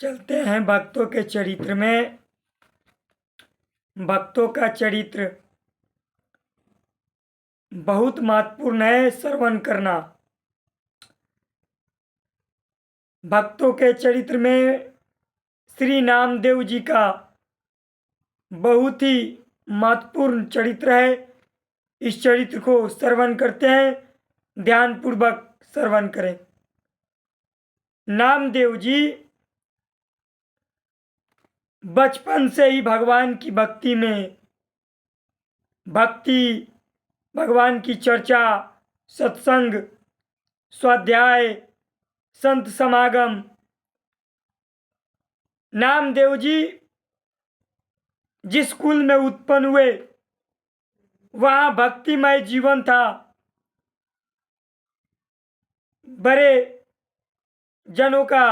चलते हैं भक्तों के चरित्र में। भक्तों का चरित्र बहुत महत्वपूर्ण है, श्रवण करना। भक्तों के चरित्र में श्री नामदेव जी का बहुत ही महत्वपूर्ण चरित्र है। इस चरित्र को श्रवण करते हैं, ध्यानपूर्वक श्रवण करें। नामदेव जी बचपन से ही भगवान की भक्ति, भगवान की चर्चा, सत्संग, स्वाध्याय, संत समागम। नामदेव जी जिस कुल में उत्पन्न हुए वहाँ भक्तिमय जीवन था। बड़े जनों का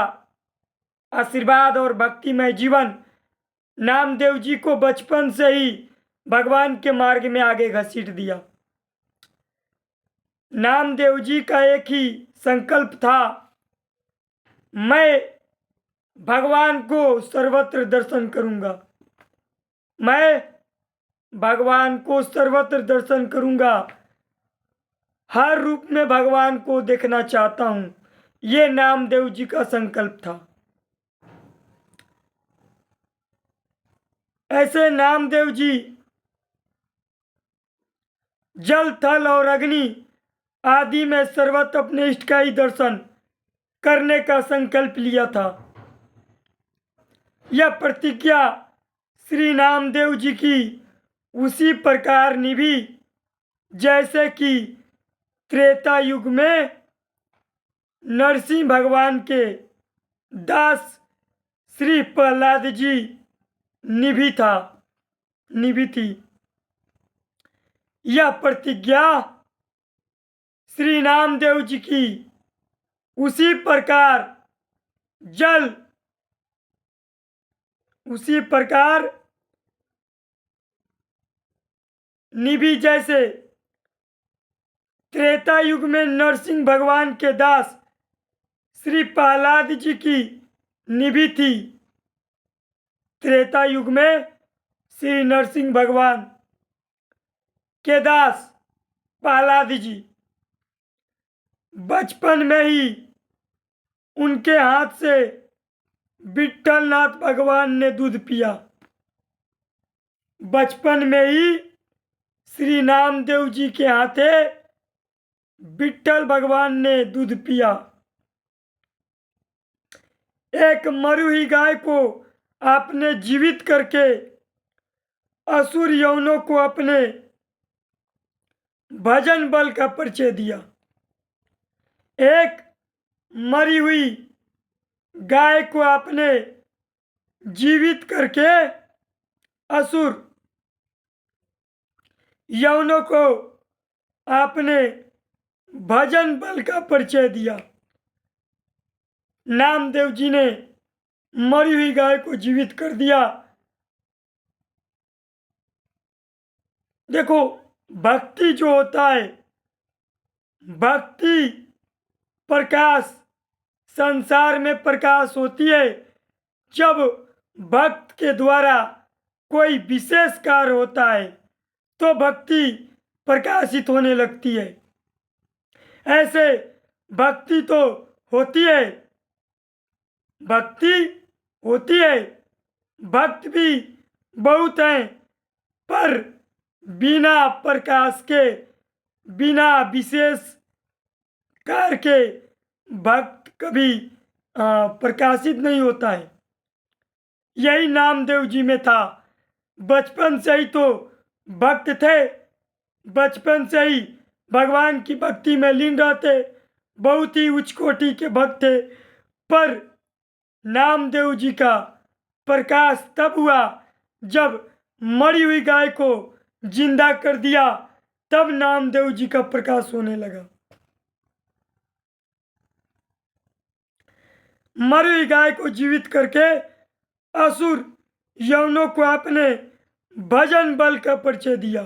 आशीर्वाद और भक्तिमय जीवन नामदेव जी को बचपन से ही भगवान के मार्ग में आगे घसीट दिया। नामदेव जी का एक ही संकल्प था, मैं भगवान को सर्वत्र दर्शन करूंगा, मैं भगवान को सर्वत्र दर्शन करूंगा, हर रूप में भगवान को देखना चाहता हूं। ये नामदेव जी का संकल्प था। ऐसे नामदेव जी जल, थल और अग्नि आदि में सर्वत्र अपने इष्ट का ही दर्शन करने का संकल्प लिया था। यह प्रतिज्ञा श्री नामदेव जी की उसी प्रकार निभी जैसे कि त्रेता युग में नरसिंह भगवान के दास श्री प्रहलाद जी निभी थी। यह प्रतिज्ञा श्री नामदेव जी की उसी प्रकार निभी जैसे त्रेता युग में नरसिंह भगवान के दास श्री प्रहलाद जी की निभी थी। त्रेता युग में श्री नरसिंह भगवान के दास प्रहलाद जी बचपन में ही उनके हाथ से विट्ठलनाथ भगवान ने दूध पिया। बचपन में ही श्री नामदेव जी के हाथे विट्ठल भगवान ने दूध पिया। एक मरी गाय को आपने जीवित करके असुर यवनों को अपने भजन बल का परिचय दिया। एक मरी हुई गाय को आपने जीवित करके असुर यवनों को आपने भजन बल का परिचय दिया। नामदेव जी ने मरी हुई गाय को जीवित कर दिया। देखो, भक्ति जो होता है, भक्ति प्रकाश, संसार में प्रकाश होती है जब भक्त के द्वारा कोई विशेष कार्य होता है तो भक्ति प्रकाशित होने लगती है। ऐसे भक्ति तो होती है, भक्त भी बहुत हैं, पर बिना प्रकाश के, बिना विशेष कार्य के भक्त कभी प्रकाशित नहीं होता है। यही नामदेव जी में था। बचपन से ही तो भक्त थे, बचपन से ही भगवान की भक्ति में लीन रहते, बहुत ही उच्च कोटि के भक्त थे। पर नामदेव जी का प्रकाश तब हुआ जब मरी हुई गाय को जिंदा कर दिया, तब नामदेव जी का प्रकाश होने लगा। मरी हुई गाय को जीवित करके असुर यवनों को आपने भजन बल का परिचय दिया।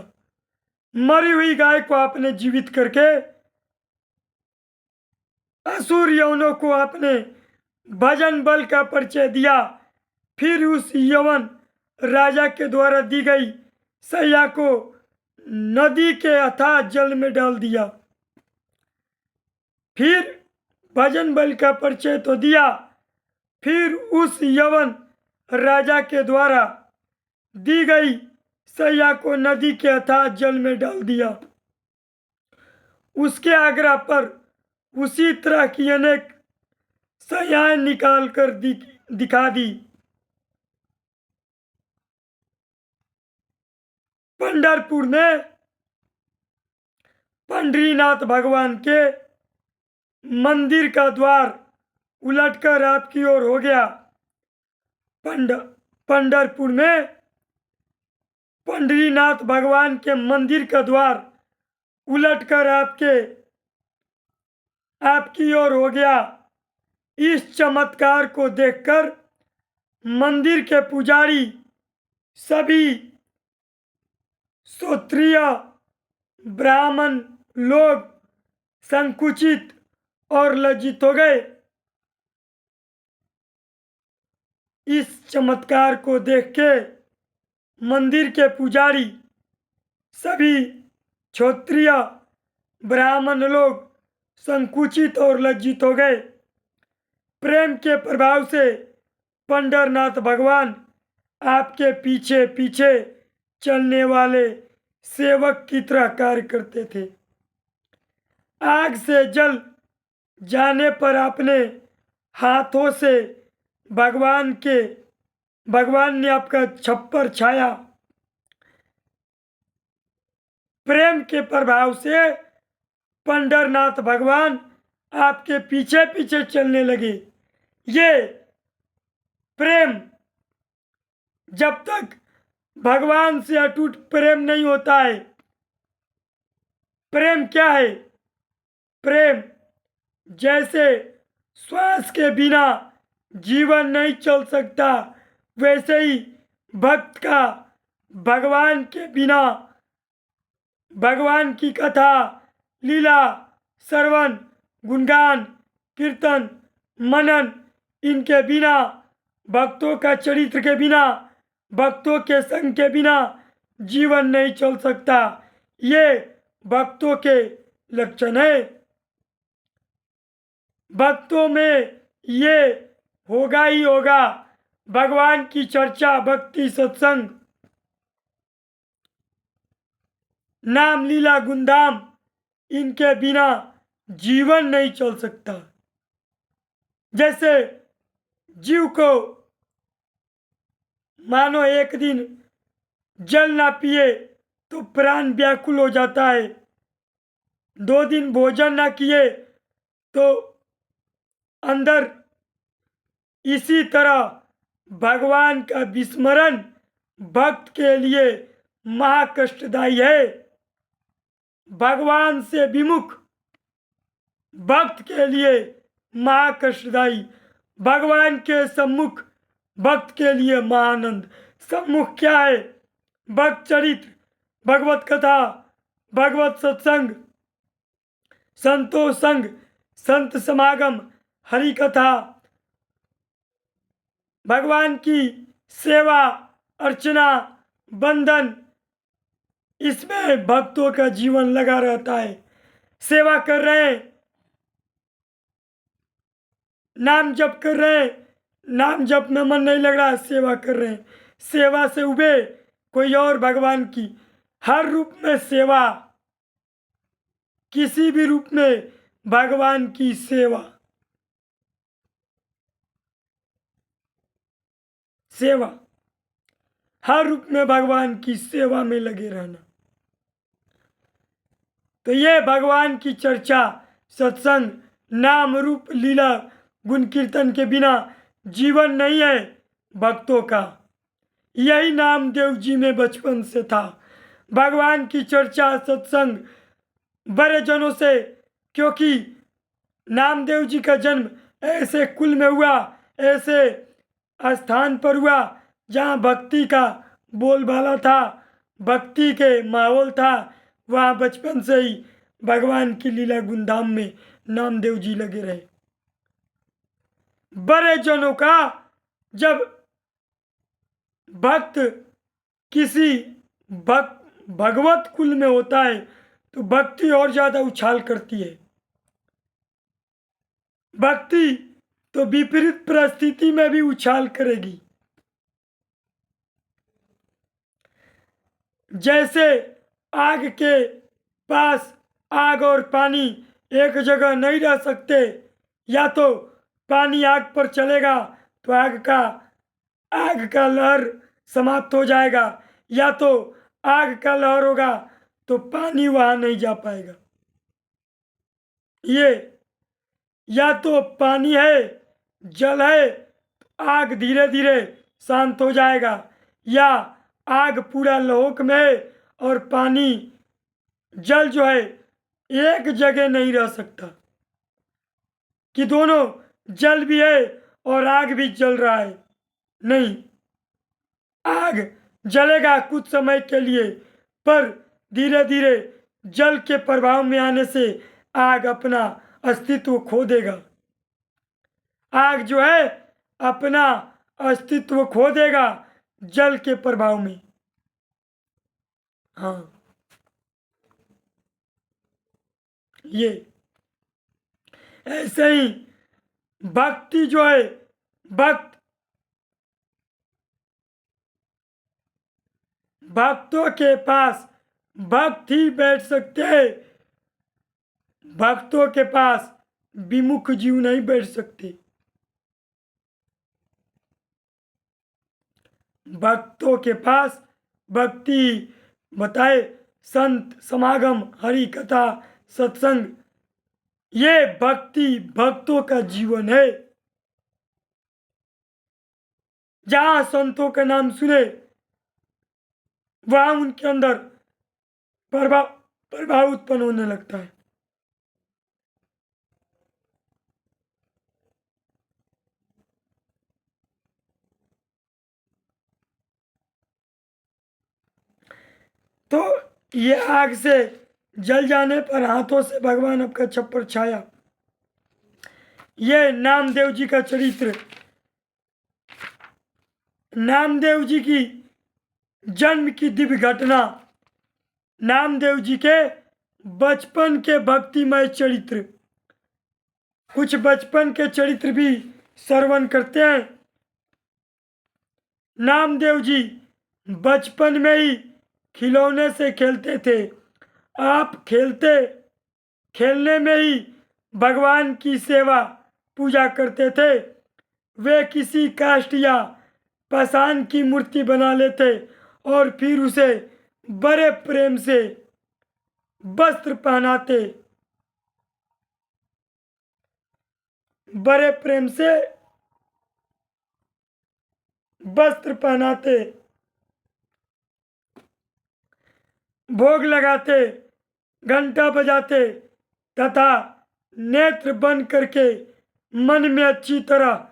मरी हुई गाय को आपने जीवित करके असुर यवनों को आपने भजन बल का परिचय दिया। फिर उस यवन राजा के द्वारा दी गई सैया को नदी के अथाह जल में डाल दिया। फिर भजन बल का परिचय तो दिया, फिर उस यवन राजा के द्वारा दी गई सैया को नदी के अथाह जल में डाल दिया। उसके आग्रह पर उसी तरह की अनेक सैयाएं निकाल कर दिखा दी। पंढरपुर में पंढरीनाथ भगवान के मंदिर का द्वार उलटकर आपकी ओर हो गया। पंढरपुर में पंढरीनाथ भगवान के मंदिर का द्वार उलटकर आपकी ओर हो गया। इस चमत्कार को देखकर मंदिर के पुजारी सभी क्षत्रिय ब्राह्मण लोग संकुचित और लज्जित हो गए। इस चमत्कार को देख के मंदिर के पुजारी सभी क्षत्रिय ब्राह्मण लोग संकुचित और लज्जित हो गए। प्रेम के प्रभाव से पंढरनाथ भगवान आपके पीछे पीछे चलने वाले सेवक की तरह कार्य करते थे। आग से जल जाने पर अपने हाथों से भगवान ने आपका छप्पर छाया। प्रेम के प्रभाव से पंढरनाथ भगवान आपके पीछे पीछे चलने लगे। ये प्रेम, जब तक भगवान से अटूट प्रेम नहीं होता है। प्रेम क्या है? प्रेम जैसे श्वास के बिना जीवन नहीं चल सकता, वैसे ही भक्त का भगवान के बिना, भगवान की कथा, लीला, श्रवण, गुणगान, कीर्तन, मनन, इनके बिना, भक्तों का चरित्र के बिना, भक्तों के संग के बिना जीवन नहीं चल सकता। ये भक्तों के लक्षण है। भक्तों में ये होगा ही होगा। भगवान की चर्चा, भक्ति, सत्संग, नाम, लीला, गुणधाम, इनके बिना जीवन नहीं चल सकता। जैसे जीव को मानो एक दिन जल ना पिए तो प्राण व्याकुल हो जाता है, 2 दिन भोजन ना किए तो अंदर, इसी तरह भगवान का विस्मरण भक्त के लिए महाकष्टदायी है। भगवान से विमुख भक्त के लिए महाकष्टदायी, भगवान के सम्मुख भक्त के लिए महानंद। सम्मुख क्या है? भक्त चरित्र, भगवत कथा, भगवत सत्संग, संतो संग, संत समागम, हरि कथा, भगवान की सेवा, अर्चना, बंधन, इसमें भक्तों का जीवन लगा रहता है। सेवा कर रहे हैं, नाम जप कर रहे हैं, नाम जप में मन नहीं लग रहा, सेवा कर रहे हैं। सेवा से उबे कोई और भगवान की, हर रूप में सेवा, किसी भी रूप में भगवान की सेवा। सेवा, हर रूप में भगवान की सेवा में लगे रहना। तो ये भगवान की चर्चा, सत्संग, नाम, रूप, लीला, गुण कीर्तन के बिना जीवन नहीं है भक्तों का। यही नामदेव जी में बचपन से था। भगवान की चर्चा, सत्संग बड़े जनों से, क्योंकि नामदेव जी का जन्म ऐसे कुल में हुआ, ऐसे स्थान पर हुआ जहाँ भक्ति का बोलबाला था, भक्ति के माहौल था। वहाँ बचपन से ही भगवान की लीला गुणधाम में नामदेव जी लगे रहे। बड़े जनों का जब भक्त किसी भगवत कुल में होता है तो भक्ति और ज्यादा उछाल करती है। भक्ति तो विपरीत परिस्थिति में भी उछाल करेगी। जैसे आग के पास आग और पानी एक जगह नहीं रह सकते, या तो पानी आग पर चलेगा तो आग का लहर समाप्त हो जाएगा, या तो आग का लहर होगा तो पानी वहां नहीं जा पाएगा। ये या तो पानी है, जल है, आग धीरे धीरे शांत हो जाएगा, या आग पूरा लोक में है और पानी जल जो है एक जगह नहीं रह सकता कि दोनों जल भी है और आग भी जल रहा है। नहीं, आग जलेगा कुछ समय के लिए, पर धीरे धीरे जल के प्रभाव में आने से आग अपना अस्तित्व खो देगा। आग जो है अपना अस्तित्व खो देगा जल के प्रभाव में। हाँ, ये ऐसे ही भक्ति जो है, भक्तों के पास भक्त ही बैठ सकते हैं। भक्तों के पास विमुख जीव नहीं बैठ सकते। भक्तों के पास भक्ति बताए, संत समागम, हरि कथा, सत्संग, ये भक्ति भक्तों का जीवन है। जहां संतों का नाम सुने वहां उनके अंदर प्रभाव उत्पन्न होने लगता है। तो ये आग से जल जाने पर हाथों से भगवान आपका छप्पर छाया। ये नामदेव जी का चरित्र, नामदेव जी की जन्म की दिव्य घटना, नामदेव जी के बचपन के भक्तिमय चरित्र, कुछ बचपन के चरित्र भी श्रवण करते हैं। नामदेव जी बचपन में ही खिलौने से खेलते थे। आप खेलने में ही भगवान की सेवा पूजा करते थे। वे किसी काष्ठ या पाषाण की मूर्ति बना लेते और फिर उसे बड़े प्रेम से वस्त्र पहनाते, बड़े प्रेम से वस्त्र पहनाते, भोग लगाते, घंटा बजाते तथा नेत्र बंद करके मन में अच्छी तरह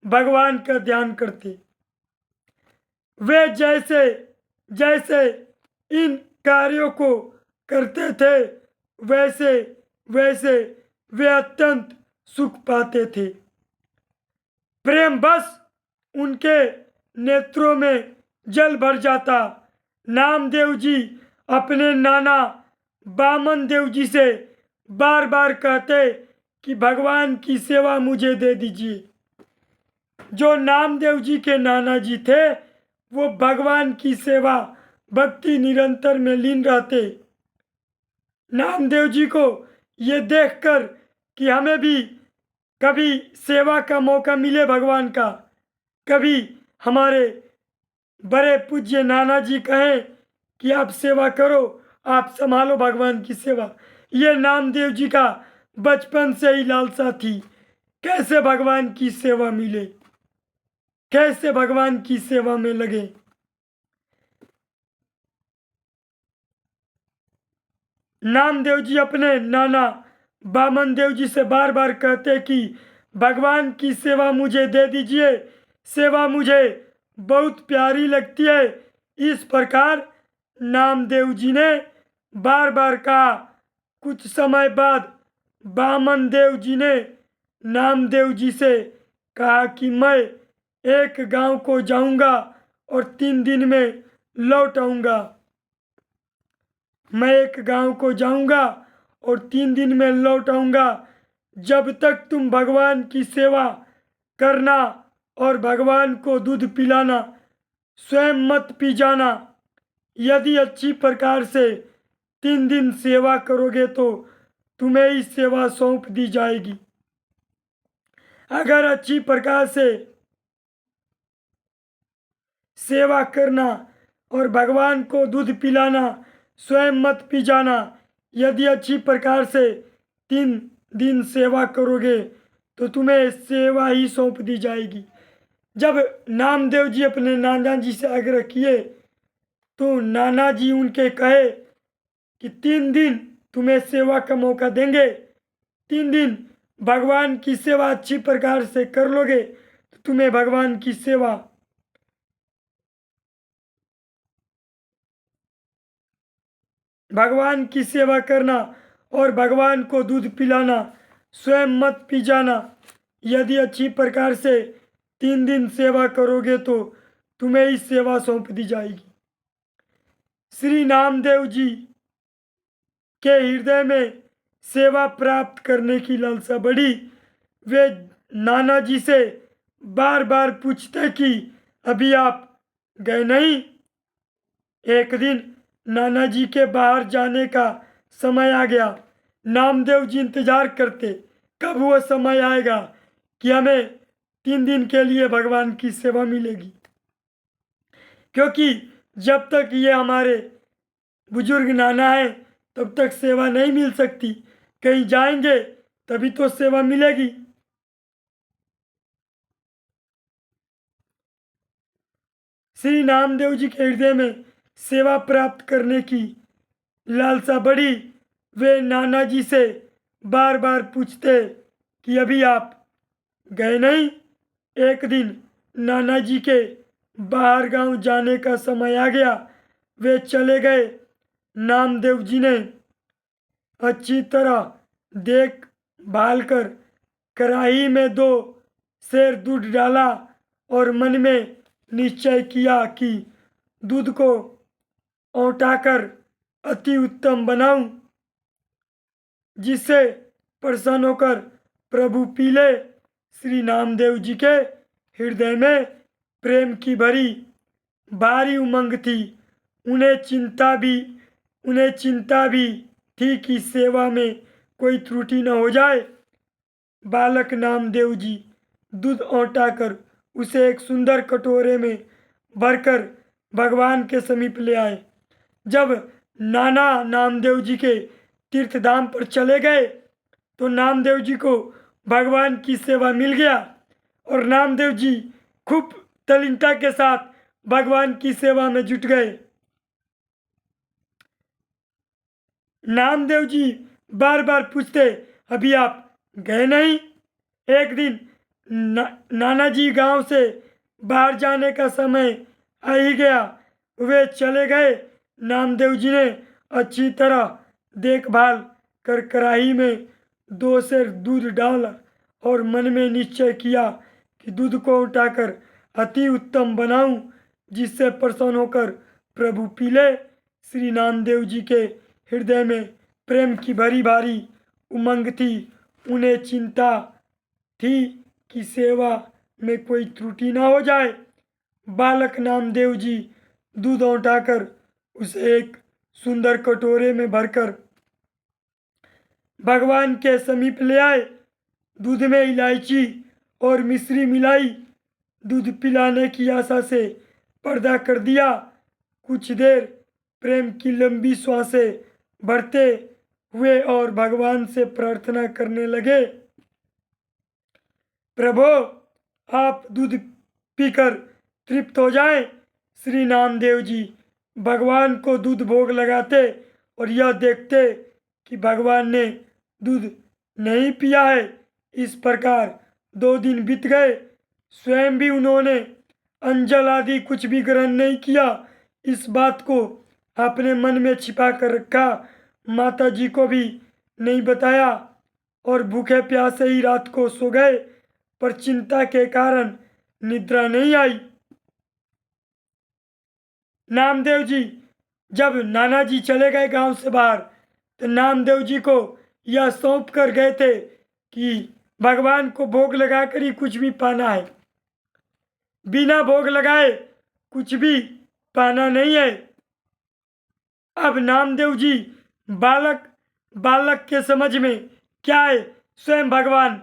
भगवान का ध्यान करते। वे जैसे जैसे इन कार्यों को करते थे वैसे वैसे वे अत्यंत सुख पाते थे। प्रेम बस उनके नेत्रों में जल भर जाता। नामदेव जी अपने नाना बामन देव जी से बार बार कहते कि भगवान की सेवा मुझे दे दीजिए। जो नामदेव जी के नाना जी थे वो भगवान की सेवा भक्ति निरंतर में लीन रहते। नामदेव जी को ये देखकर कि हमें भी कभी सेवा का मौका मिले भगवान का, कभी हमारे बड़े पूज्य नाना जी कहें कि आप सेवा करो, आप संभालो भगवान की सेवा, ये नामदेव जी का बचपन से ही लालसा थी। कैसे भगवान की सेवा मिले, कैसे भगवान की सेवा में लगे। नामदेव जी अपने नाना बामन देव जी से बार बार कहते कि भगवान की सेवा मुझे दे दीजिए, सेवा मुझे बहुत प्यारी लगती है। इस प्रकार नामदेव जी ने बार बार कहा। कुछ समय बाद बामन देव जी ने नामदेव जी से कहा कि मैं एक गांव को जाऊंगा और 3 दिन में लौट आऊंगा। मैं एक गांव को जाऊंगा और 3 दिन में लौट आऊंगा। जब तक तुम भगवान की सेवा करना और भगवान को दूध पिलाना, स्वयं मत पी जाना। यदि अच्छी प्रकार से 3 दिन सेवा करोगे तो तुम्हें ही सेवा सौंप दी जाएगी। अगर अच्छी प्रकार से सेवा करना और भगवान को दूध पिलाना, स्वयं मत पी जाना। यदि अच्छी प्रकार से 3 दिन सेवा करोगे तो तुम्हें सेवा ही सौंप दी जाएगी। जब नामदेव जी अपने नाना जी से आग्रह किए तो नाना जी उनके कहे कि 3 दिन तुम्हें सेवा का मौका देंगे। 3 दिन भगवान की सेवा अच्छी प्रकार से कर लोगे तो तुम्हें भगवान की सेवा करना और भगवान को दूध पिलाना, स्वयं मत पी जाना। यदि अच्छी प्रकार से 3 दिन सेवा करोगे तो तुम्हें ही सेवा सौंप दी जाएगी। श्री नामदेव जी के हृदय में सेवा प्राप्त करने की लालसा बढ़ी। वे नाना जी से बार बार पूछते कि अभी आप गए नहीं। एक दिन नाना जी के बाहर जाने का समय आ गया। नामदेव जी इंतजार करते कब वो समय आएगा कि हमें 3 दिन के लिए भगवान की सेवा मिलेगी, क्योंकि जब तक ये हमारे बुजुर्ग नाना हैं तब तक सेवा नहीं मिल सकती। कहीं जाएंगे तभी तो सेवा मिलेगी। श्री नामदेव जी के हृदय में सेवा प्राप्त करने की लालसा बढ़ी। वे नाना जी से बार बार पूछते कि अभी आप गए नहीं। एक दिन नाना जी के बाहर गांव जाने का समय आ गया। वे चले गए। नामदेव जी ने अच्छी तरह देख भाल कर कढ़ाई में 2 सेर दूध डाला और मन में निश्चय किया कि दूध को औटाकर अति उत्तम बनाऊं, जिससे प्रसन्न होकर प्रभु पी ले। श्री नामदेव जी के हृदय में प्रेम की भारी उमंग थी। उन्हें चिंता भी थी कि सेवा में कोई त्रुटि न हो जाए। बालक नामदेव जी दूध औटाकर उसे एक सुंदर कटोरे में भरकर भगवान के समीप ले आए। जब नाना नामदेव जी के तीर्थधाम पर चले गए तो नामदेव जी को भगवान की सेवा मिल गया और नामदेव जी खूब तल्लीनता के साथ भगवान की सेवा में जुट गए। नामदेव जी बार बार पूछते अभी आप गए नहीं। एक दिन नाना जी गांव से बाहर जाने का समय आ ही गया। वे चले गए। नामदेव जी ने अच्छी तरह देखभाल कर कढ़ाई में 2 सेर दूध डाला और मन में निश्चय किया कि दूध को उठाकर अति उत्तम बनाऊं, जिससे प्रसन्न होकर प्रभु पी ले। श्री नामदेव जी के हृदय में प्रेम की भारी उमंग थी। उन्हें चिंता थी कि सेवा में कोई त्रुटि ना हो जाए। बालक नामदेव जी दूध उठाकर उसे एक सुंदर कटोरे में भरकर भगवान के समीप ले आए। दूध में इलायची और मिश्री मिलाई। दूध पिलाने की आशा से पर्दा कर दिया। कुछ देर प्रेम की लंबी श्वासें भरते हुए और भगवान से प्रार्थना करने लगे, प्रभु आप दूध पीकर तृप्त हो जाएं। श्री नामदेव जी भगवान को दूध भोग लगाते और यह देखते कि भगवान ने दूध नहीं पिया है। इस प्रकार 2 दिन बीत गए। स्वयं भी उन्होंने अंजल आदि कुछ भी ग्रहण नहीं किया। इस बात को अपने मन में छिपा कर रखा, माता जी को भी नहीं बताया और भूखे प्यासे ही रात को सो गए। पर चिंता के कारण निद्रा नहीं आई। नामदेव जी जब नाना जी चले गए गांव से बाहर, तो नामदेव जी को यह सौंप कर गए थे कि भगवान को भोग लगाकर ही कुछ भी पाना है, बिना भोग लगाए कुछ भी पाना नहीं है। अब नामदेव जी बालक बालक के समझ में क्या है, स्वयं भगवान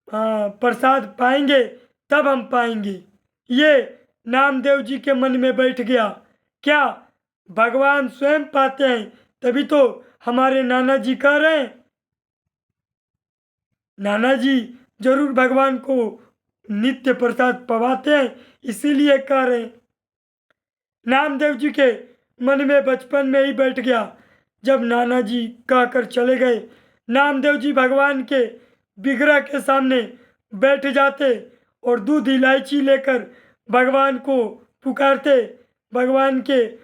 प्रसाद पाएंगे तब हम पाएंगे, ये नामदेव जी के मन में बैठ गया। क्या भगवान स्वयं पाते हैं, तभी तो हमारे नाना जी कह रहे हैं। नाना जी जरूर भगवान को नित्य प्रसाद पवाते हैं, इसीलिए कह रहे हैं। नामदेव जी के मन में बचपन में ही बैठ गया। जब नाना जी कहकर चले गए, नामदेव जी भगवान के विग्रह के सामने बैठ जाते और दूध इलायची लेकर भगवान को पुकारते। भगवान के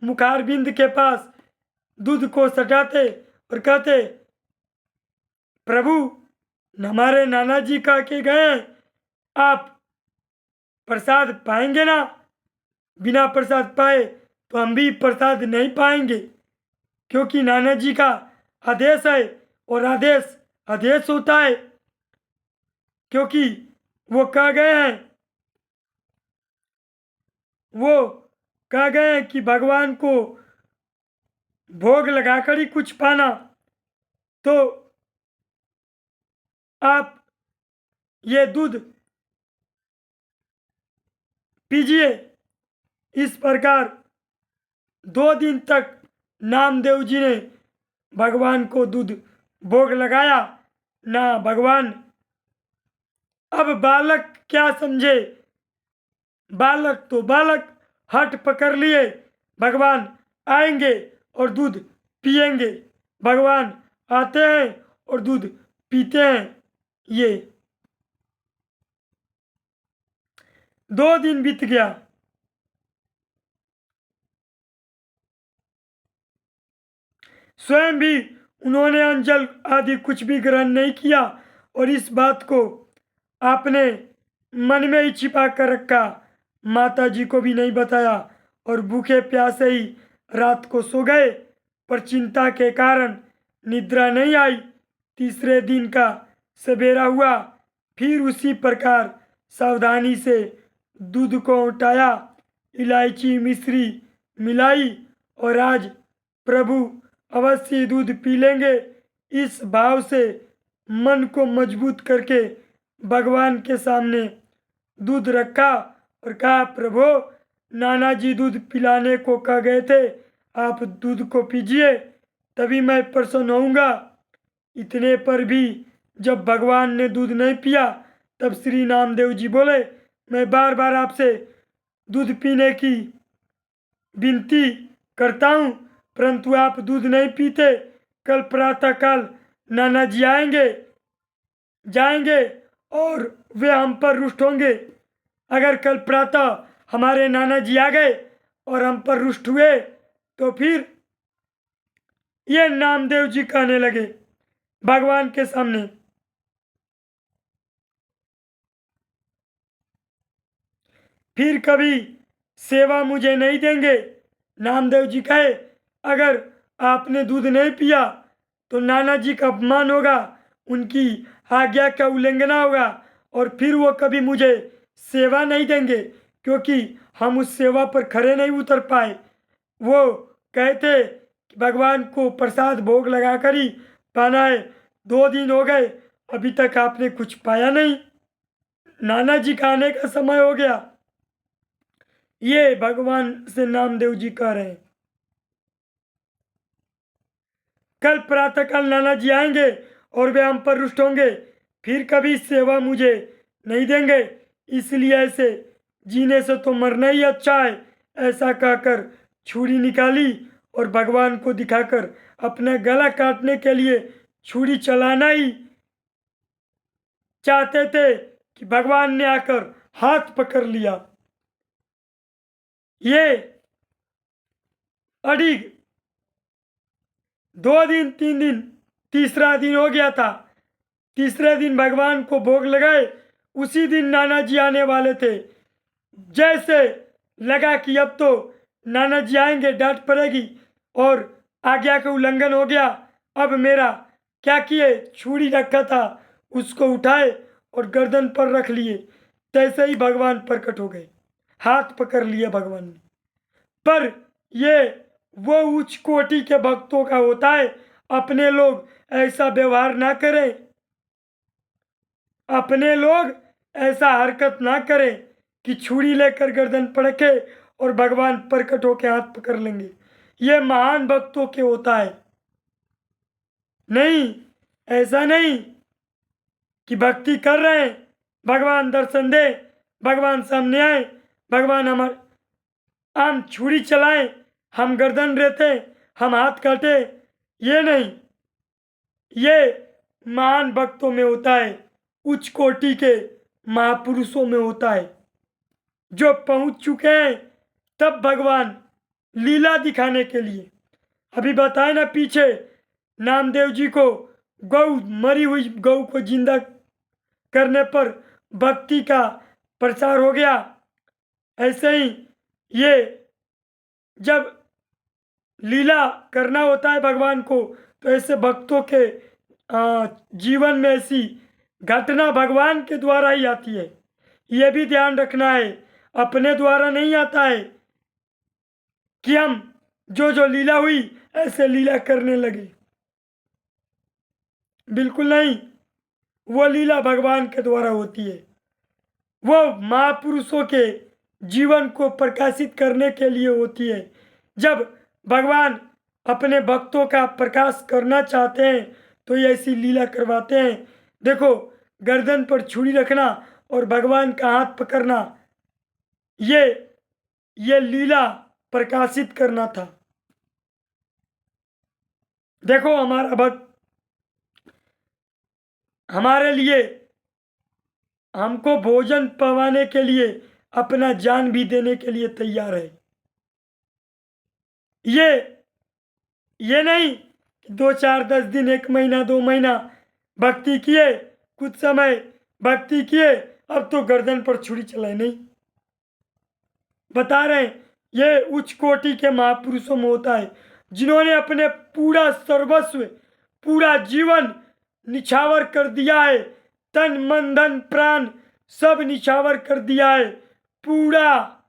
मुखारबिंद के पास दूध को सटाते और कहते, प्रभु हमारे नाना जी कह के गए, आप प्रसाद पाएंगे ना? बिना प्रसाद पाए तो हम भी प्रसाद नहीं पाएंगे, क्योंकि नाना जी का आदेश है और आदेश आदेश होता है। क्योंकि वो कह गए हैं कि भगवान को भोग लगाकर ही कुछ पाना। तो आप ये दूध पीजिए। इस प्रकार 2 दिन तक नामदेव जी ने भगवान को दूध भोग लगाया ना। भगवान अब बालक क्या समझे, बालक तो बालक हट पकड़ लिए, भगवान आएंगे और दूध पिएंगे। भगवान आते हैं और दूध पीते हैं। ये 2 दिन बीत गया। स्वयं भी उन्होंने अंजल आदि कुछ भी ग्रहण नहीं किया और इस बात को आपने मन में ही छिपा कर रखा, माता जी को भी नहीं बताया और भूखे प्यासे ही रात को सो गए। पर चिंता के कारण निद्रा नहीं आई। तीसरे दिन का सवेरा हुआ, फिर उसी प्रकार सावधानी से दूध को उठाया, इलायची मिश्री मिलाई और आज प्रभु अवश्य दूध पी लेंगे, इस भाव से मन को मजबूत करके भगवान के सामने दूध रखा और कहा, प्रभु नाना जी दूध पिलाने को कह गए थे, आप दूध को पीजिए तभी मैं प्रसन्न होऊंगा। इतने पर भी जब भगवान ने दूध नहीं पिया, तब श्री नामदेव जी बोले, मैं बार बार आपसे दूध पीने की विनती करता हूँ, परंतु आप दूध नहीं पीते। कल प्रातः काल नाना जी जाएंगे और वे हम पर रुष्ट होंगे। अगर कल प्रातः हमारे नाना जी आ गए और हम पर रुष्ट हुए, तो फिर ये नामदेव जी कहने लगे भगवान के सामने, फिर कभी सेवा मुझे नहीं देंगे। नामदेव जी कहे, अगर आपने दूध नहीं पिया तो नाना जी का अपमान होगा, उनकी आज्ञा का उल्लंघन होगा और फिर वो कभी मुझे सेवा नहीं देंगे, क्योंकि हम उस सेवा पर खरे नहीं उतर पाए। वो कहते कि भगवान को प्रसाद भोग लगाकर ही पाना है। 2 दिन हो गए, अभी तक आपने कुछ पाया नहीं, नाना जी का आने का समय हो गया। ये भगवान से नामदेव जी कह रहे हैं, कल प्रातःकाल नाना जी आएंगे और वे हम पर रुष्ट होंगे, फिर कभी सेवा मुझे नहीं देंगे, इसलिए ऐसे जीने से तो मरना ही अच्छा है। ऐसा कहकर छुरी निकाली और भगवान को दिखाकर अपना गला काटने के लिए छुरी चलाना ही चाहते थे कि भगवान ने आकर हाथ पकड़ लिया। ये अड़िग 2 दिन 3 दिन, तीसरा दिन हो गया था। तीसरे दिन भगवान को भोग लगाए। उसी दिन नाना जी आने वाले थे। जैसे लगा कि अब तो नाना जी आएंगे, डांट पड़ेगी और आज्ञा का उल्लंघन हो गया, अब मेरा क्या किए, छुरी रखा था उसको उठाए और गर्दन पर रख लिए। तैसे ही भगवान प्रकट हो गए, हाथ पकड़ लिए भगवान ने। पर ये वो उच्च कोटि के भक्तों का होता है। अपने लोग ऐसा व्यवहार ना करें, अपने लोग ऐसा हरकत ना करें कि छुरी लेकर गर्दन पड़के और भगवान प्रकट होकर हाथ पकड़ लेंगे। ये महान भक्तों के होता है। नहीं, ऐसा नहीं कि भक्ति कर रहे हैं, भगवान दर्शन दे, भगवान सामने आए, भगवान हमारे, हम छुरी चलाएं, हम गर्दन रहते, हम हाथ काटे, ये नहीं। ये महान भक्तों में होता है, उच्च कोटि के महापुरुषों में होता है, जो पहुंच चुके हैं तब भगवान लीला दिखाने के लिए। अभी बताए ना पीछे, नामदेव जी को गौ, मरी हुई गौ को जिंदा करने पर भक्ति का प्रचार हो गया। ऐसे ही ये जब लीला करना होता है भगवान को, तो ऐसे भक्तों के जीवन में ऐसी घटना भगवान के द्वारा ही आती है। ये भी ध्यान रखना है, अपने द्वारा नहीं आता है कि हम जो जो लीला हुई ऐसे लीला करने लगे, बिल्कुल नहीं। वो लीला भगवान के द्वारा होती है, वो महापुरुषों के जीवन को प्रकाशित करने के लिए होती है। जब भगवान अपने भक्तों का प्रकाश करना चाहते हैं तो ये ऐसी लीला करवाते हैं। देखो, गर्दन पर छुरी रखना और भगवान का हाथ पकड़ना, ये लीला प्रकाशित करना था। देखो, हमारा भक्त हमारे लिए, हमको भोजन पवाने के लिए अपना जान भी देने के लिए तैयार है। ये नहीं कि 2 4 10 दिन, 1 महीना 2 महीना भक्ति किए, कुछ समय भक्ति किए, अब तो गर्दन पर छुरी चलाए, नहीं। बता रहे हैं, ये उच्च कोटि के महापुरुषों में होता है, जिन्होंने अपने पूरा सर्वस्व, पूरा जीवन निछावर कर दिया है, तन मन धन प्राण सब निछावर कर दिया है, पूरा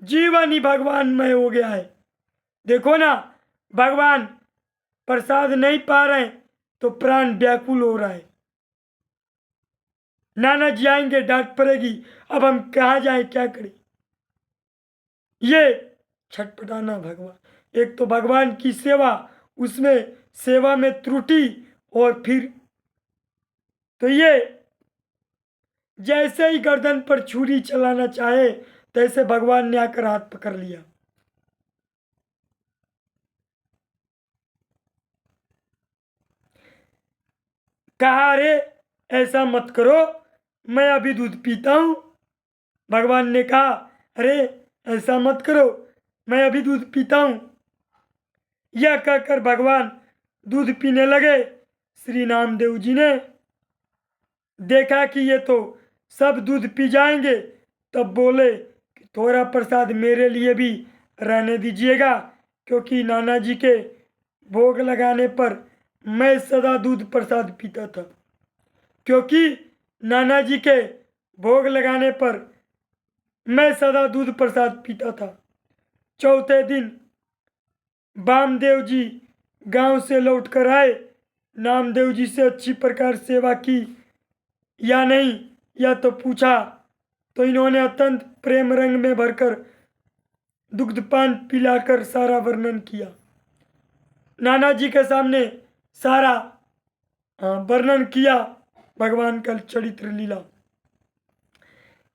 जीवन ही भगवानमय हो गया है। देखो ना, भगवान प्रसाद नहीं पा रहे तो प्राण व्याकुल हो रहा है। नाना जी आएंगे, डांट पड़ेगी, अब हम कहाँ जाएं, क्या करें। ये छटपटाना भगवान, एक तो भगवान की सेवा, उसमें सेवा में त्रुटि, और फिर तो ये जैसे ही गर्दन पर छुरी चलाना चाहे तैसे भगवान ने आकर हाथ पकड़ लिया। कहा, अरे ऐसा मत करो, मैं अभी दूध पीता हूं। भगवान ने कहा, अरे ऐसा मत करो, मैं अभी दूध पीता हूं। यह कहकर भगवान दूध पीने लगे। श्री नामदेव जी ने देखा कि ये तो सब दूध पी जाएंगे, तब बोले कि थोड़ा प्रसाद मेरे लिए भी रहने दीजिएगा, क्योंकि नाना जी के भोग लगाने पर मैं सदा दूध प्रसाद पीता था। क्योंकि नाना जी के भोग लगाने पर मैं सदा दूध प्रसाद पीता था। चौथे दिन वामदेव जी गांव से लौट कर आए। नामदेव जी से अच्छी प्रकार सेवा की या नहीं, या तो पूछा, तो इन्होंने अत्यंत प्रेम रंग में भरकर दुग्धपान पिलाकर सारा वर्णन किया। नाना जी के सामने सारा वर्णन किया भगवान का चरित्र लीला।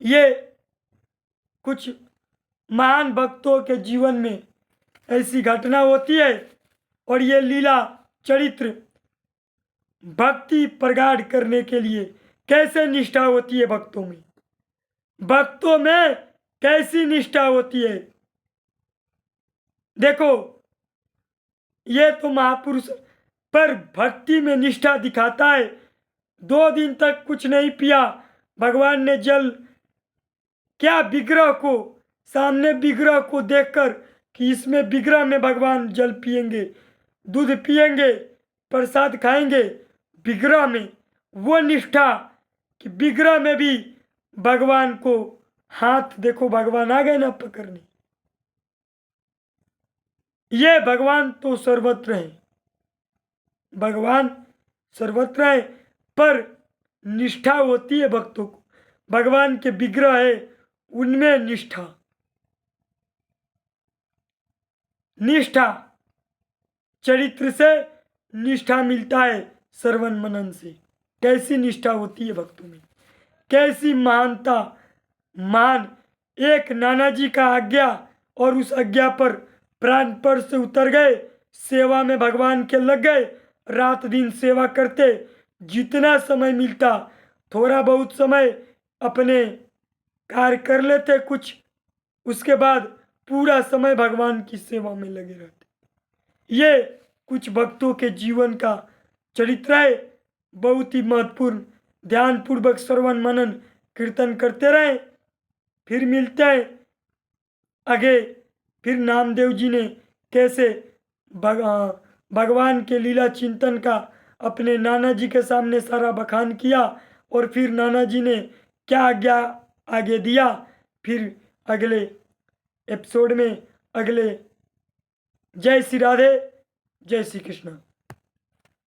ये कुछ महान भक्तों के जीवन में ऐसी घटना होती है, और ये लीला चरित्र भक्ति प्रगाढ़ करने के लिए कैसे निष्ठा होती है भक्तों में, भक्तों में कैसी निष्ठा होती है। देखो, ये तो महापुरुष पर भक्ति में निष्ठा दिखाता है 2 दिन तक कुछ नहीं पिया। भगवान ने जल क्या विग्रह को सामने विग्रह को देखकर कि इसमें विग्रह में भगवान जल पिएंगे, दूध पिएंगे, प्रसाद खाएंगे, विग्रह में वो निष्ठा कि विग्रह में भी भगवान को हाथ देखो, भगवान आ गए ना पकड़ने। ये भगवान तो सर्वत्र है, भगवान सर्वत्र है, पर निष्ठा होती है भक्तों को। भगवान के विग्रह है उनमें निष्ठा, निष्ठा चरित्र से निष्ठा मिलता है श्रवण मनन से। कैसी निष्ठा होती है भक्तों में, कैसी महानता। मान एक नानाजी का आज्ञा और उस आज्ञा पर प्राण पर से उतर गए, सेवा में भगवान के लग गए, रात दिन सेवा करते, जितना समय मिलता थोड़ा बहुत समय अपने कार्य कर लेते कुछ, उसके बाद पूरा समय भगवान की सेवा में लगे रहते। ये कुछ भक्तों के जीवन का चरित्र है, बहुत ही महत्वपूर्ण। ध्यानपूर्वक श्रवण मनन कीर्तन करते रहें। फिर मिलते हैं आगे। फिर नामदेव जी ने कैसे भगवान के लीला चिंतन का अपने नाना जी के सामने सारा बखान किया, और फिर नाना जी ने क्या आज्ञा आगे दिया, फिर अगले एपिसोड में अगले। जय श्री राधे, जय श्री कृष्ण।